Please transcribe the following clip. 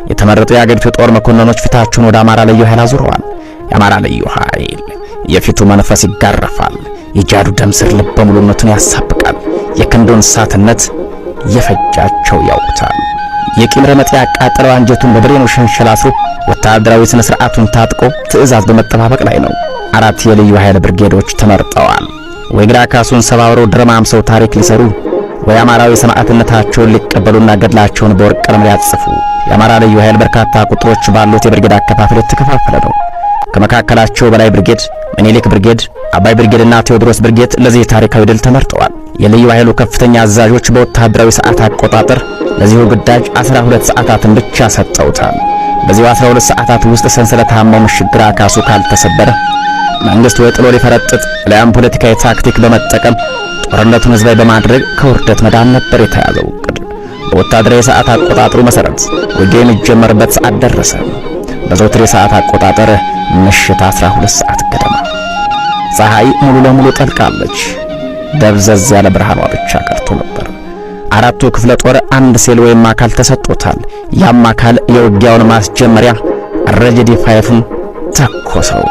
የተመረጡ የአገሪቱ ጦር መኮንኖች ፊታቸውን ወደ አማራ ልዩ ኃይል አዙረዋል። የአማራ ልዩ ኃይል የፊቱ መንፈስ ይጋረፋል። የጃዱ ደም ስር ልበ ሙሉነቱን ያሳብቃል። የክንዱን እሳትነት የፈጃቸው ያውቁታል። የቂም ረመጥ ያቃጠለው አንጀቱን በብሬኑ ሸንሸል አስሮ ወታደራዊ ስነ ስርዓቱን ታጥቆ ትዕዛዝ በመጠባበቅ ላይ ነው። 4 የልዩ ኃይል ብርጌዶች ተመርጠዋል። ወይ ግራ ካሱን ሰባብረው ድረማምሰው ታሪክ ሊሰሩ፣ ወይ አማራዊ ሰማዕትነታቸውን ሊቀበሉና ገድላቸውን በወርቅ ቀለም ሊያጽፉ። የአማራ ልዩ ኃይል በርካታ ቁጥሮች ባሉት የብርጌድ አከፋፈል የተከፋፈለ ነው። ከመካከላቸው በላይ ብርጌድ፣ ምኒልክ ብርጌድ፣ አባይ ብርጌድና ቴዎድሮስ ብርጌድ ለዚህ ታሪካዊ ድል ተመርጠዋል። የልዩ ኃይሉ ከፍተኛ አዛዦች በወታደራዊ ሰዓት አቆጣጠር ለዚሁ ግዳጅ 12 ሰዓታትን ብቻ ሰጠውታል። በዚህ 12 ሰዓታት ውስጥ ሰንሰለታማው ምሽግ ግራ ካሱ ካልተሰበረ መንግስት ወይ ጥሎ ሊፈረጥጥ ለያም ፖለቲካዊ ታክቲክ በመጠቀም ጦርነቱን ህዝባዊ በማድረግ ከውርደት መዳን ነበር የተያዘው እቅድ። በወታደራዊ ሰዓት አቆጣጠሩ መሰረት ውጊያው የሚጀመርበት ሰዓት ደረሰ። በዘወትር የሰዓት አቆጣጠር ምሽት 12 ሰዓት ገደማ ፀሐይ ሙሉ ለሙሉ ጠልቃለች። ደብዘዝ ያለ ብርሃኗ ብቻ ቀርቶ ነበር። 4ቱ ክፍለ ጦር አንድ ሴል ወይም አካል ተሰጥቶታል። ያም አካል የውጊያውን ማስጀመሪያ ረጅዲ ፋይፍን ተኮሰው።